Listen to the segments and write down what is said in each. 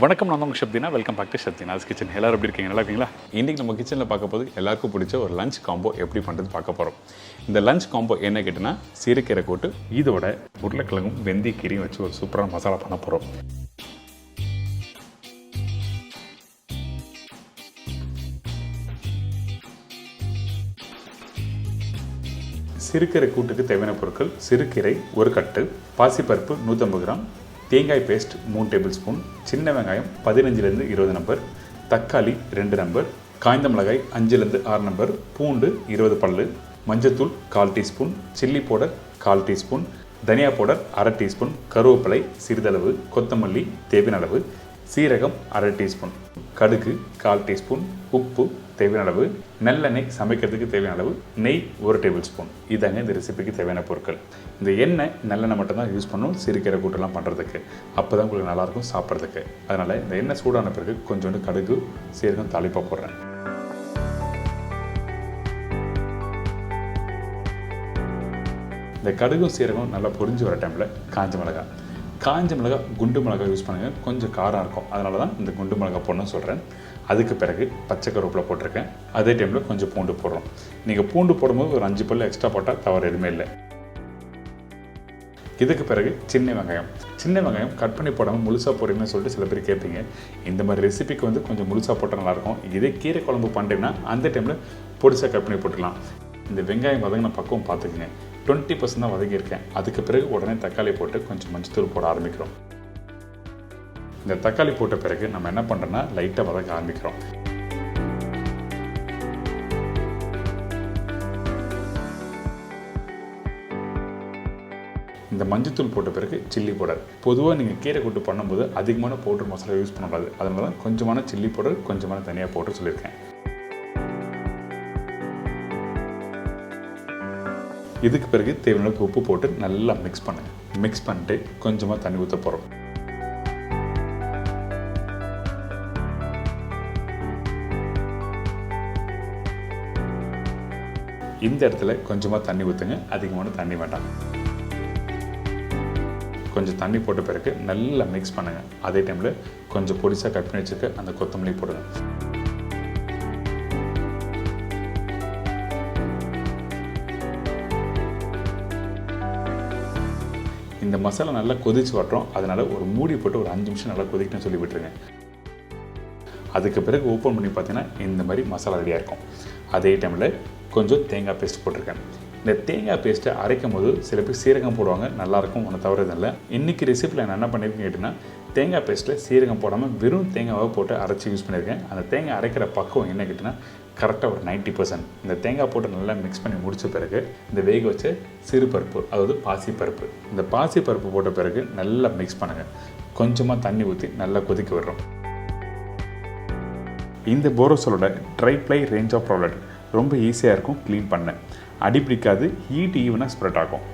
வணக்கம், நான் உங்கள் Deena. Welcome back to Deena kitchen. எல்லாரும் எப்படி இருக்கீங்க? நல்லா இருக்கீங்களா? இன்றைக்கி நம்ம கிச்சனில் பார்க்க போது எல்லாருக்கும் பிடிச்ச ஒரு லஞ்ச் காம்போ எப்படி பண்ணுறது பார்க்க போகிறோம். இந்த லஞ்ச் காம்போ என்ன கேட்டுன்னா, கீரை கூட்டு இதோட உருளைக்கிழங்கும் வெந்தயக்கீரையும் வச்சு ஒரு சூப்பரான மசாலா பண்ண போகிறோம். சிறுகீரை கூட்டுக்கு தேவையான பொருட்கள்: சிறுகீரை 1 கட்டு, பாசிப்பருப்பு 150 கிராம், தேங்காய் பேஸ்ட் 3 டேபிள் ஸ்பூன், சின்ன வெங்காயம் 15லேருந்து 20 நம்பர், தக்காளி 2 நம்பர், காய்ந்த மிளகாய் 5லேருந்து 6 நம்பர், பூண்டு 20 பல்லு, மஞ்சத்தூள் 1/4 டீஸ்பூன், சில்லி பவுடர் 1/4 டீஸ்பூன், தனியா பவுடர் 1/2 டீஸ்பூன், கருவேப்பிலை சிறிதளவு, கொத்தமல்லி தேவையான அளவு, சீரகம் 1/2 டீஸ்பூன், கடுகு 1/4 டீஸ்பூன், உப்பு தேவையான அளவு, நல்லெண்ணெய் சமைக்கிறதுக்கு தேவையான அளவு, நெய் 1 டேபிள் ஸ்பூன். இதாங்க இந்த ரெசிபிக்கு தேவையான பொருட்கள். இந்த எண்ணெய் நல்லெண்ணெய் மட்டும்தான் யூஸ் பண்ணணும் சிறுகீரை கூட்டெல்லாம் பண்ணுறதுக்கு. அப்போ தான் உங்களுக்கு நல்லாயிருக்கும் சாப்பிட்றதுக்கு. அதனால் இந்த எண்ணெய் சூடான பிறகு கொஞ்சோண்டு கடுகு சீரகம் தாளிப்பாக போடுறேன். இந்த கடுகும் சீரகம் நல்லா பொரிஞ்சு வர டைமில் காஞ்ச மிளகாய் குண்டு மிளகாய் யூஸ் பண்ணுங்கள். கொஞ்சம் காரம் இருக்கும், அதனால தான் இந்த குண்டு மிளகாய் போடணும்னு சொல்கிறேன். அதுக்கு பிறகு பச்சை கருவேப்பிலை போட்டிருக்கேன். அதே டைமில் கொஞ்சம் பூண்டு போடுறோம். நீங்கள் பூண்டு போடும்போது ஒரு 5 பல்லு எக்ஸ்ட்ரா போட்டால் தவறு எதுவுமே இல்லை. இதுக்கு பிறகு சின்ன வெங்காயம் கட் பண்ணி போடாமல் முழுசாக போடுறீங்கன்னு சொல்லிட்டு சில பேர் கேட்பீங்க. இந்த மாதிரி ரெசிபிக்கு வந்து கொஞ்சம் முழுசாக போட்டால் நல்லாயிருக்கும். இதே கீரை குழம்பு பண்ணுறீங்கன்னா அந்த டைமில் பொடிசாக கட் பண்ணி போட்டுக்கலாம். இந்த வெங்காயம் வதங்கின பக்கம் பார்த்துக்குங்க. 20% தான் வதங்கியிருக்கேன். அதுக்கு பிறகு உடனே தக்காளி போட்டு கொஞ்சம் மஞ்சத்தூள் போட ஆரம்பிக்கிறோம். இந்த தக்காளி போட்ட பிறகு நம்ம என்ன பண்ணுறோன்னா லைட்டாக வதக்க ஆரம்பிக்கிறோம். இந்த மஞ்சத்தூள் போட்ட பிறகு சில்லி பவுடர். பொதுவாக நீங்கள் கீரை கூட்டு பண்ணும்போது அதிகமான பவுடர் மசாலா யூஸ் பண்ணக்கூடாது. அதனால தான் கொஞ்சமான சில்லி பவுடர் கொஞ்சமான தனியாக பவுடர் சொல்லியிருக்கேன். இதுக்கு பிறகு தேவையான உப்பு போட்டு நல்லா மிக்ஸ் பண்ணிட்டு கொஞ்சமாக தண்ணி ஊற்ற போகிறோம். இந்த இடத்துல கொஞ்சமாக தண்ணி ஊற்றுங்க, அதிகமான தண்ணி வேண்டாம். கொஞ்சம் தண்ணி போட்ட பிறகு நல்லா மிக்ஸ் பண்ணுங்கள். அதே டைமில் கொஞ்சம் பொடிசாக கட் பண்ணி வச்சுருக்க அந்த கொத்தமல்லி போடுங்க. இந்த மசாலா நல்லா கொதிச்சு வரட்டும். அதனால் ஒரு மூடி போட்டு ஒரு 5 நிமிஷம் நல்லா கொதிக்கணும்னு சொல்லி விட்டுருங்க. அதுக்கு பிறகு ஓப்பன் பண்ணி பார்த்தீங்கன்னா இந்த மாதிரி மசாலா ரெடியாக இருக்கும். அதே டைமில் கொஞ்சம் தேங்காய் பேஸ்ட் போட்டிருக்கேன். இந்த தேங்காய் பேஸ்ட்டை அரைக்கும் போது சில பேர் சீரகம் போடுவாங்க, நல்லாயிருக்கும், ஒன்று தவறது இல்லை. இன்றைக்கி ரெசிப்பியில் நான் என்ன பண்ணியிருக்கேன் கேட்டிங்கன்னா, தேங்காய் பேஸ்ட்டில் சீரகம் போடாமல் வெறும் தேங்காவை போட்டு அரைச்சி யூஸ் பண்ணியிருக்கேன். அந்த தேங்காய் அரைக்கிற பக்கம் என்ன கேட்டிங்கன்னா கரெக்டாக ஒரு 90%. இந்த தேங்காய் போட்டு நல்லா மிக்ஸ் பண்ணி முடித்த பிறகு இந்த வேக வச்ச சிறுபருப்பு, அதாவது பாசிப்பருப்பு, இந்த பாசிப்பருப்பு போட்ட பிறகு நல்லா மிக்ஸ் பண்ணுங்கள். கொஞ்சமாக தண்ணி ஊற்றி நல்லா கொதிக்க விடுறோம். இந்த போரோசலோட tri ply range of product ரொம்ப ஈஸியாக இருக்கும் க்ளீன் பண்ண. அடி பிடிக்காது, ஹீட் ஈவனாக ஸ்ப்ரெட் ஆகும்.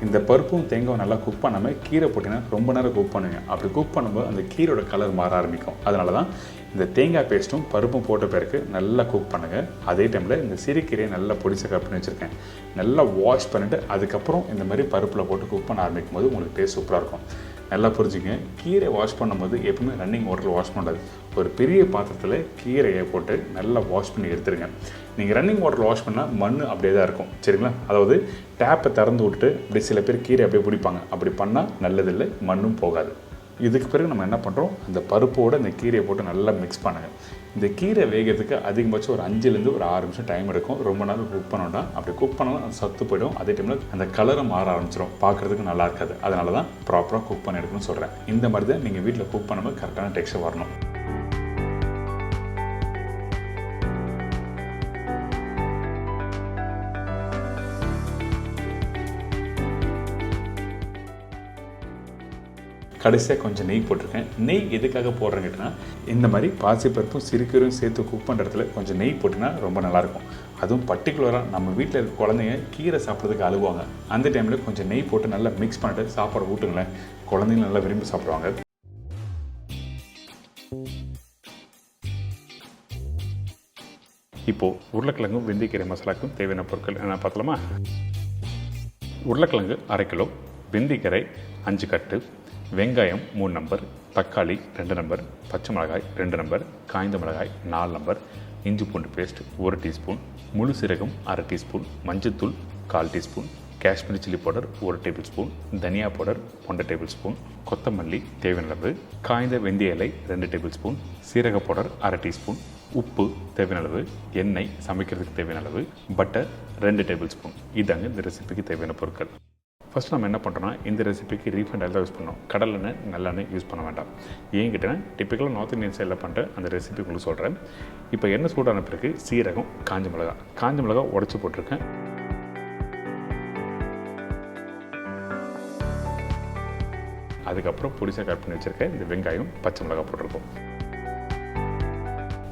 இந்த பருப்பும் தேங்காயும் நல்லா குக் பண்ணாமல் கீரை போட்டிங்கன்னா ரொம்ப நேரம் குக் பண்ணுங்க. அப்படி குக் பண்ணும்போது அந்த கீரையோட கலர் மாற ஆரம்பிக்கும். அதனால தான் இந்த தேங்காய் பேஸ்ட்டும் பருப்பும் போட்ட பிறகு நல்லா குக் பண்ணுங்கள். அதே டைமில் இந்த சிறுகீரையை நல்லா பொடிசாக கட் பண்ணி வச்சுருக்கேன். நல்லா வாஷ் பண்ணிவிட்டு அதுக்கப்புறம் இந்த மாதிரி பருப்பில் போட்டு குக் பண்ண ஆரம்பிக்கும் போது உங்களுக்கு டேஸ்ட் சூப்பராக இருக்கும். நல்லா புரிஞ்சுங்க. கீரை வாஷ் பண்ணும்போது எப்பவுமே ரன்னிங் வாட்டரில் வாஷ் பண்ணுறது. ஒரு பெரிய பாத்திரத்தில் கீரையை போட்டு நல்லா வாஷ் பண்ணி எடுத்துருங்க. நீங்கள் ரன்னிங் வாட்டரில் வாஷ் பண்ணால் மண் அப்படியே தான் இருக்கும், சரிங்களா? அதாவது டேப்பை திறந்து விட்டுட்டு அப்படி சில பேர் கீரை அப்படியே பிடிப்பாங்க. அப்படி பண்ணால் நல்லதில்லை, மண்ணும் போகாது. இதுக்கு பிறகு நம்ம என்ன பண்ணுறோம், அந்த பருப்போடு இந்த கீரையை போட்டு நல்லா மிக்ஸ் பண்ணுங்கள். இந்த கீரை வேகிறதுக்கு அதிகபட்சம் ஒரு 5லேருந்து ஒரு 6 நிமிஷம் டைம் எடுக்கும். ரொம்ப நேரம் குக் பண்ணோன்னா அப்படி குக் பண்ணாலும் அது சத்து போய்டும். அதே டைமில் அந்த கலரை மாற ஆரம்பிச்சிடும், பார்க்குறதுக்கு நல்லா இருக்காது. அதனால தான் ப்ராப்பராக குக் பண்ணி எடுக்கணும்னு சொல்கிறேன். இந்த மாதிரி தான் நீங்கள் வீட்டில் குக் பண்ணும்போது கரெக்டான டெக்ஸ்சர் வரணும். கடைசியாக கொஞ்சம் நெய் போட்டிருக்கேன். நெய் எதுக்காக போடுறேன்னு கேட்டால், இந்த மாதிரி பாசிப்பருப்பும் சிறுகீரையும் சேர்த்து குக் பண்ணுற இடத்துல கொஞ்சம் நெய் போட்டிங்கன்னா ரொம்ப நல்லாயிருக்கும். அதுவும் பர்டிகுலராக நம்ம வீட்டில் இருக்க குழந்தைங்க கீரை சாப்பிட்றதுக்கு அழுவாங்க. அந்த டைமில் கொஞ்சம் நெய் போட்டு நல்லா மிக்ஸ் பண்ணிட்டு சாப்பாடு ஊட்டுங்களேன், குழந்தைங்க நல்லா விரும்பி சாப்பிடுவாங்க. இப்போது உருளைக்கிழங்கும் வெந்தயக்கீரை மசாலாவுக்கும் தேவையான பொருட்கள் என்ன பார்த்தலாமா? உருளைக்கிழங்கு 1/2 கிலோ, வெந்தயக்கீரை 5 கட்டு, வெங்காயம் 3 நம்பர், தக்காளி 2 நம்பர், பச்சை மிளகாய் 2 நம்பர், காய்ந்த மிளகாய் 4 நம்பர், இஞ்சி பூண்டு பேஸ்ட் 1 டீஸ்பூன், முழு சீரகம் 1/2 டீஸ்பூன், மஞ்சத்தூள் 1/4 teaspoon, Kashmiri chilli powder 1 table spoon, தனியா பவுடர் 1 டேபிள் ஸ்பூன், கொத்தமல்லி தேவையான அளவு, காய்ந்த வெந்தய இலை 2 டேபிள் ஸ்பூன், சீரக பவுடர் 1/2 டீஸ்பூன், உப்பு தேவையான அளவு, எண்ணெய் சமைக்கிறதுக்கு தேவையான அளவு, பட்டர் 2 டேபிள் ஸ்பூன். இதாங்க இந்த ரெசிபிக்கு தேவையான பொருட்கள். ஃபஸ்ட் நம்ம என்ன பண்ணுறோன்னா, இந்த ரெசிபிக்கு ரீஃபைண்ட் ஆயில் தான் யூஸ் பண்ணோம். கடலெண்ணெய் நல்லெண்ணெய் யூஸ் பண்ண வேண்டாம். ஏன் கேட்டேன்னா, டிப்பிக்கலாக நார்த் இந்தியன் சைடில் பண்ணுற அந்த ரெசிபி உங்களுக்கு சொல்கிறேன். இப்போ எண்ணெய் சூடான பிறகு சீரகம், காஞ்ச மிளகா உடச்சி போட்டிருக்கேன். அதுக்கப்புறம் பொடிசாக கட் பண்ணி வச்சுருக்கேன் இந்த வெங்காயம், பச்சை மிளகாய் போட்டிருக்கோம்.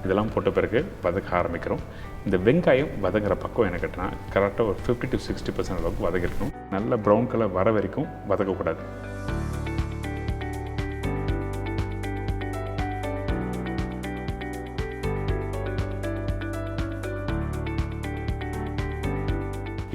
இதெல்லாம் போட்ட பிறகு வதக்க ஆரம்பிக்கிறோம். இந்த வெங்காயம் வதங்குற பக்கம் என்ன கேட்டனா கரெக்டாக ஒரு 50 to 60% அளவுக்கு வதக்கிடணும். நல்ல ப்ரௌன் கலர் வர வரைக்கும் வதக்கக்கூடாது.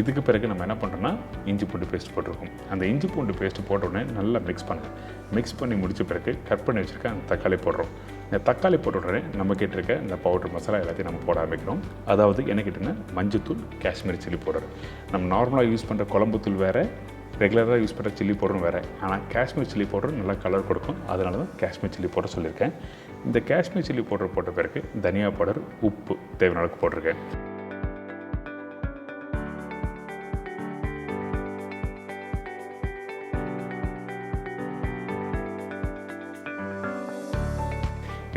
இதுக்கு பிறகு நம்ம என்ன பண்ணுறோன்னா, இஞ்சி பூண்டு பேஸ்ட் போட்டிருக்கோம். அந்த இஞ்சி பூண்டு பேஸ்ட்டு போட்ட உடனே நல்லா மிக்ஸ் பண்ணுங்கள். மிக்ஸ் பண்ணி முடித்த பிறகு கட் பண்ணி வச்சுருக்க அந்த தக்காளி போடுறோம். இந்த தக்காளி போட்ட உடனே நம்ம கேட்டிருக்க இந்த பவுடர் மசாலா எல்லாத்தையும் நம்ம போட ஆரம்பிக்கிறோம். அதாவது என்ன கேட்டிங்கன்னா, மஞ்சத்தூள், காஷ்மீரி சில்லி பவுடர். நம்ம நார்மலாக யூஸ் பண்ணுற குழம்பு தூள் வேறு, ரெகுலராக யூஸ் பண்ணுற சில்லி பவுடரும் வேறு. ஆனால் காஷ்மீர் சில்லி பவுடர் நல்லா கலர் கொடுக்கும். அதனால தான் காஷ்மீர் சில்லி பவுடர் சொல்லியிருக்கேன். இந்த காஷ்மீர் சில்லி பவுடர் போட்ட பிறகு தனியா பவுடர், உப்பு தேவையான அளவுக்கு போட்டிருக்கேன்.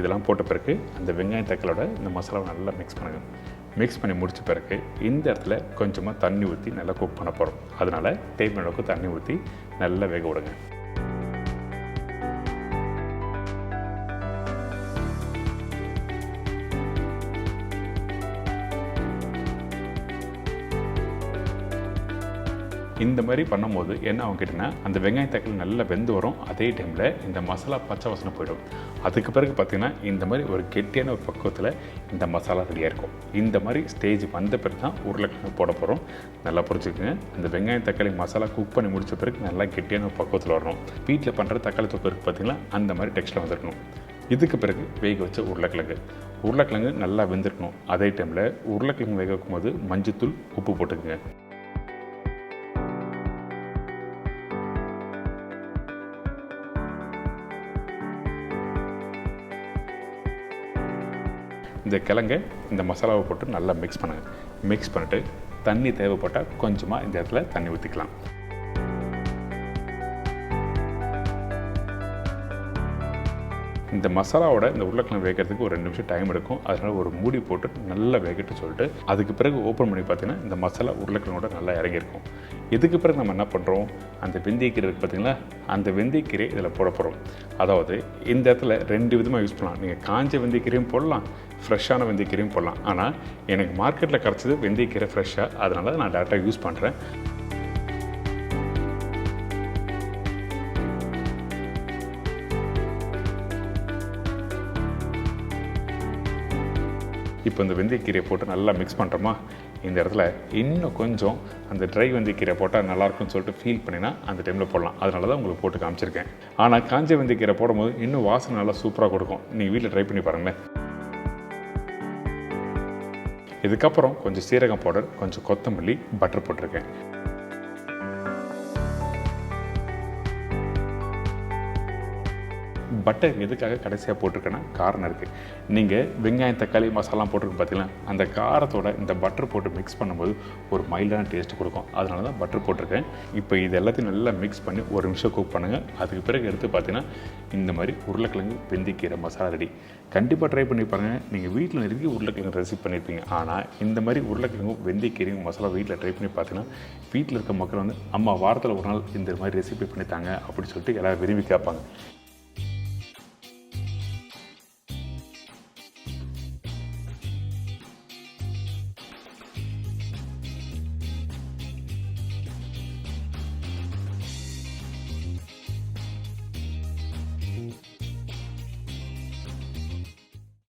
இதெல்லாம் போட்ட பிறகு அந்த வெங்காயம் தக்காளோட இந்த மசாலாவை நல்லா மிக்ஸ் பண்ணுங்கள். மிக்ஸ் பண்ணி முடித்த பிறகு இந்த இடத்துல கொஞ்சமாக தண்ணி ஊற்றி நல்லா குக் பண்ண போகிறோம். அதனால் தேவையான அளவுக்கு தண்ணி ஊற்றி நல்லா வேக விடுங்க. இந்த மாதிரி பண்ணும்போது என்ன ஆகும் கேட்டிங்கன்னா, அந்த வெங்காயம் தக்காளி நல்லா வெந்து வரும். அதே டைமில் இந்த மசாலா பச்சை வாசனை போயிடும். அதுக்கு பிறகு பார்த்திங்கன்னா, இந்த மாதிரி ஒரு கெட்டியான ஒரு பக்குவத்தில் இந்த மசாலா ரெடியாக இருக்கும். இந்த மாதிரி ஸ்டேஜ் வந்த பிறகு தான் உருளைக்கிழங்கு போட போகிறோம். நல்லா புரிஞ்சுக்கோங்க. அந்த வெங்காயம் தக்காளி மசாலா குக் பண்ணி முடித்த பிறகு நல்லா கெட்டியான ஒரு பக்குவத்தில் வரணும். வீட்டில் பண்ணுற தக்காளி தொக்கு இருக்குது பார்த்திங்களா, அந்த மாதிரி டெக்ஸ்ட்டில் வந்துருக்கணும். இதுக்கு பிறகு வேக வச்ச உருளைக்கிழங்கு நல்லா வெந்திருக்கணும். அதே டைமில் உருளைக்கிழங்கு வேக வைக்கும்போது மஞ்சத்தூள், உப்பு போட்டுக்குங்க. இந்த கிழங்கை இந்த மசாலாவை போட்டு நல்லா மிக்ஸ் பண்ணுங்கள். மிக்ஸ் பண்ணிட்டு தண்ணி தேவைப்பட்டால் கொஞ்சமாக இந்த இடத்துல தண்ணி ஊற்றிக்கலாம். இந்த மசாலாவோட இந்த உருளைக்கிழங்கு வேகிறதுக்கு ஒரு 2 நிமிஷம் டைம் எடுக்கும். அதனால் ஒரு மூடி போட்டு நல்லா வேகட்டு சொல்லிட்டு அதுக்கு பிறகு ஓப்பன் பண்ணி பார்த்தீங்கன்னா இந்த மசாலா உருளைக்கிழங்கோட நல்லா இறங்கியிருக்கும். இதுக்கு பிறகு நம்ம என்ன பண்ணுறோம், அந்த வெந்தயக்கீரை இருக்குது பார்த்தீங்களா, அந்த வெந்தயக்கீரை இதில் போட போகிறோம். அதாவது இந்த இடத்துல 2 விதமாக யூஸ் பண்ணலாம். நீங்கள் காஞ்ச வெந்தயக்கீரையும் போடலாம், ஃப்ரெஷ்ஷான வெந்தயக்கீரையும் போடலாம். ஆனால் எனக்கு மார்க்கெட்டில் கிடச்சது வெந்தயக்கீரை ஃப்ரெஷ்ஷாக, அதனால நான் டேரெக்டாக யூஸ் பண்ணுறேன். இப்போ இந்த வெந்தயக்கீரையை போட்டு நல்லா மிக்ஸ் பண்ணுறோமா, இந்த இடத்துல இன்னும் கொஞ்சம் அந்த ட்ரை வெந்தயக்கீரை போட்டால் நல்லாயிருக்குன்னு சொல்லிட்டு ஃபீல் பண்ணினா அந்த டைமில் போடலாம். அதனால தான் உங்களுக்கு போட்டு காமிச்சிருக்கேன். ஆனால் காஞ்ச வெந்தயக்கீரை போடும்போது இன்னும் வாசனை நல்லா சூப்பராக கொடுக்கும். நீங்கள் வீட்டில் ட்ரை பண்ணி பாருங்களேன். இதுக்கப்புறம் கொஞ்சம் சீரகம் பவுடர், கொஞ்சம் கொத்தமல்லி, பட்டர் போட்டிருக்கேன். பட்டர் எதுக்காக கடைசியாக போட்டிருக்கேன்னா காரணம் இருக்குது. நீங்கள் வெங்காயம் தக்காளி மசாலாம் போட்டிருக்கு பார்த்தீங்கன்னா, அந்த காரத்தோட இந்த பட்டர் போட்டு மிக்ஸ் பண்ணும்போது ஒரு மைல்டான டேஸ்ட் கொடுக்கும். அதனால தான் பட்டர் போட்டிருக்கேன். இப்போ இது எல்லாத்தையும் நல்லா மிக்ஸ் பண்ணி 1 நிமிஷம் குக் பண்ணுங்கள். அதுக்கு பிறகு எடுத்து பார்த்தீங்கன்னா இந்த மாதிரி உருளைக்கிழங்கு வெந்தயக்கீரை மசாலா ரெடி. கண்டிப்பாக ட்ரை பண்ணி பாருங்கள். நீங்கள் வீட்டில் நிறைய உருளைக்கிழங்கு ரெசிபி பண்ணியிருப்பீங்க. ஆனால் இந்த மாதிரி உருளைக்கிழங்கும் வெந்தயக்கீரையும் மசாலா வீட்டில் ட்ரை பண்ணி பார்த்தீங்கன்னா வீட்டில் இருக்க மக்கள் வந்து அம்மா வாரத்தில் ஒரு நாள் இந்த மாதிரி ரெசிபி பண்ணித்தாங்க அப்படின்னு சொல்லிட்டு எல்லோரும் விரும்பி கேட்பாங்க.